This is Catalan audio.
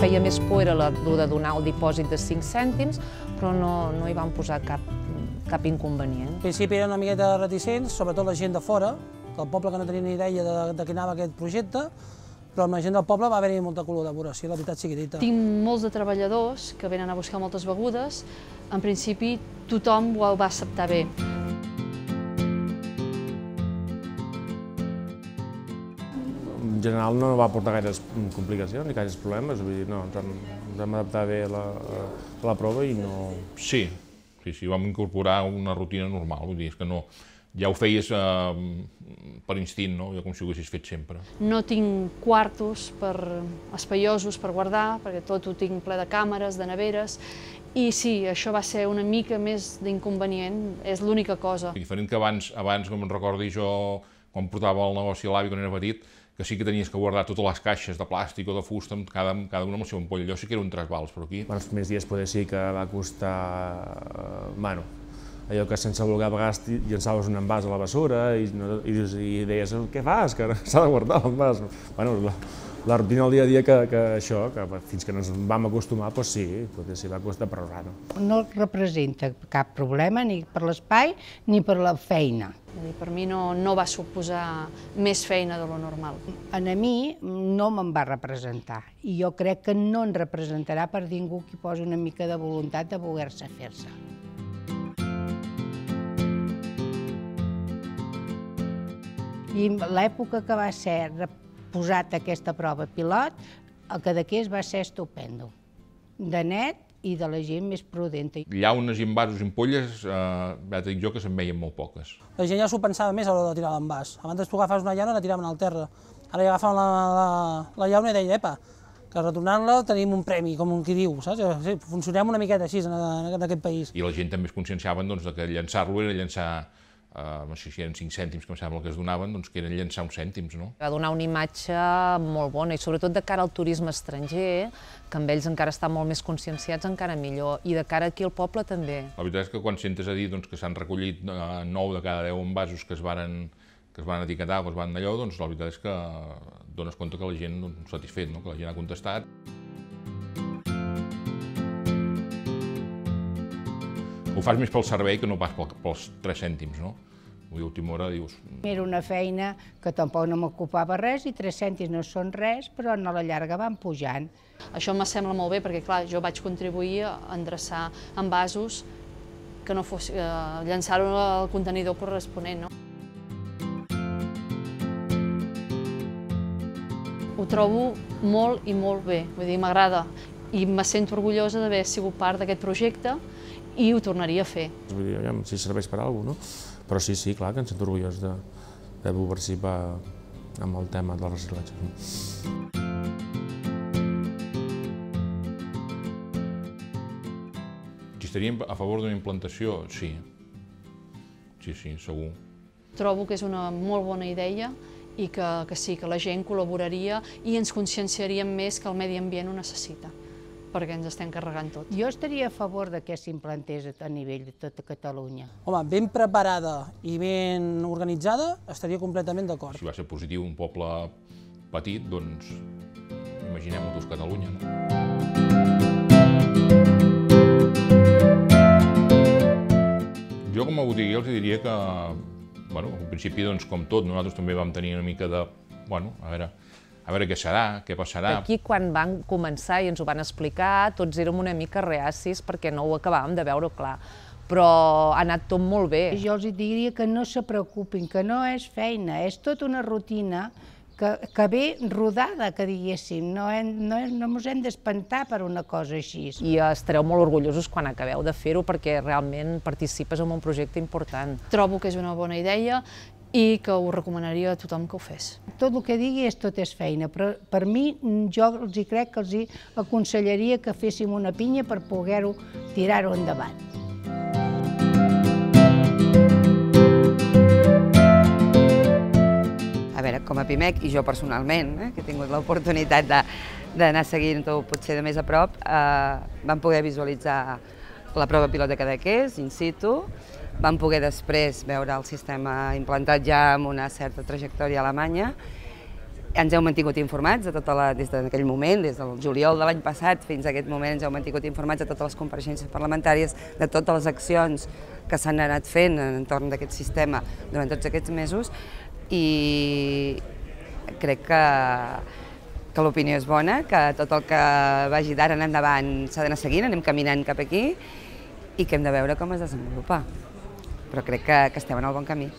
feia més por era el de donar el dipòsit de 5 cèntims, però no hi van posar cap inconvenient. Al principi eren una miqueta reticents, sobretot la gent de fora, del poble, que no tenia ni idea de què anava aquest projecte, però amb la gent del poble va haver-hi molta col·laboració, la veritat sigui dita. Tinc molts de treballadors que venen a buscar moltes begudes. En principi, tothom ho va acceptar bé. En general no va portar gaires complicacions ni gaires problemes, vull dir, no, ens vam adaptar bé a la prova i no... Sí, vam incorporar una rutina normal, vull dir, és que no... Ja ho feies per instint, no? Com si ho haguessis fet sempre. No tinc quartos espaiosos per guardar, perquè tot ho tinc ple de càmeres, de neveres, i sí, això va ser una mica més d'inconvenient, és l'única cosa. Diferent que abans, com em recordi jo, quan portava el negoci a l'avi quan era petit, que sí que tenies que guardar totes les caixes de plàstic o de fusta, cada una amb el seu ampoll. Allò sí que era un trasbals, però aquí... Els primers dies poder sí que va costar... allò que sense voler a vegades llançaves un envàs a la bessura i deies, què fas, que s'ha de guardar l'envàs. La rutina del dia a dia que això, que fins que ens vam acostumar, doncs sí, potser sí va costar, però res, no. No representa cap problema ni per l'espai ni per la feina. Per mi no va suposar més feina de lo normal. A mi no me'n va representar i jo crec que no en representarà per ningú qui posi una mica de voluntat de voler-se fer-se. I l'època que va ser posat aquesta prova pilot, el Cadaqués va ser estupendo, de net i de la gent més prudent. Llaunes i envasos i ampolles, ja t'ho dic jo que se'n veien molt poques. La gent ja s'ho pensava més a l'hora de tirar l'envàs. Abans tu agafaves una llauna i la tiraven al terra. Ara ja agafaven la llauna i deien, epa, que retornant-la tenim un premi, com qui diu, saps? Funcionem una miqueta així en aquest país. I la gent també es conscienciaven que llançar-lo era llançar, no sé si eren 5 cèntims, que em sembla que es donaven, doncs que eren llançar uns cèntims, no? Va donar una imatge molt bona i sobretot de cara al turisme estranger, que amb ells encara estan molt més conscienciats, encara millor, i de cara aquí al poble també. La veritat és que quan sentes a dir que s'han recollit 9 de cada 10 envasos que es van etiquetar, que es van allò, doncs la veritat és que dones compte que la gent satisfet, que la gent ha contestat. Ho fas més pel servei que no pas pels 3 cèntims, no? A l'última hora dius... Era una feina que tampoc no m'ocupava res i 3 cèntims no són res, però a la llarga van pujant. Això me sembla molt bé perquè, clar, jo vaig contribuir a endreçar envasos que no fos... llançar-ho al contenidor corresponent, no? Ho trobo molt i molt bé, vull dir, m'agrada i me sento orgullosa d'haver sigut part d'aquest projecte i ho tornaria a fer. Vull dir, si serveix per alguna cosa, no? Però sí, clar, que em sento orgullós d'haver participat amb el tema del reciclatge. Si estaríem a favor d'una implantació, sí. Sí, segur. Trobo que és una molt bona idea i que sí, que la gent col·laboraria i ens conscienciaríem més que el medi ambient ho necessita, perquè ens estem carregant tot. Jo estaria a favor que s'implantés a nivell de tota Catalunya. Home, ben preparada i ben organitzada, estaria completament d'acord. Si va ser positiu un poble petit, doncs imaginem-ho tots Catalunya, no? Jo com a botiguer els diria que, al principi, com tot, nosaltres també vam tenir una mica de, a veure què serà, què passarà. Aquí, quan van començar i ens ho van explicar, tots érem una mica reacis perquè no ho acabàvem de veure clar, però ha anat tot molt bé. Jo els diria que no se preocupin, que no és feina, és tota una rutina que ve rodada, que diguéssim, no ens hem d'espantar per una cosa així. I estareu molt orgullosos quan acabeu de fer-ho perquè realment participes en un projecte important. Trobo que és una bona idea i que ho recomanaria a tothom que ho fes. Tot el que digui tot és feina, però per mi jo crec que els aconsellaria que féssim una pinya per poder-ho tirar-ho endavant. A veure, com a PIMEC i jo personalment, que he tingut l'oportunitat d'anar seguint-ho potser de més a prop, vam poder visualitzar la prova pilot de Cadaqués, in situ, vam poder després veure el sistema implantat ja amb una certa trajectòria a Alemanya Ens heu mantingut informats des d'aquell moment, des del juliol de l'any passat fins a aquest moment ens heu mantingut informats de totes les compareixences parlamentàries, de totes les accions que s'han anat fent entorn d'aquest sistema durant tots aquests mesos i crec que l'opinió és bona, que tot el que vagi d'ara en endavant s'ha d'anar seguint, anem caminant cap aquí i que hem de veure com es desenvolupa. Però crec que estem en el bon camí.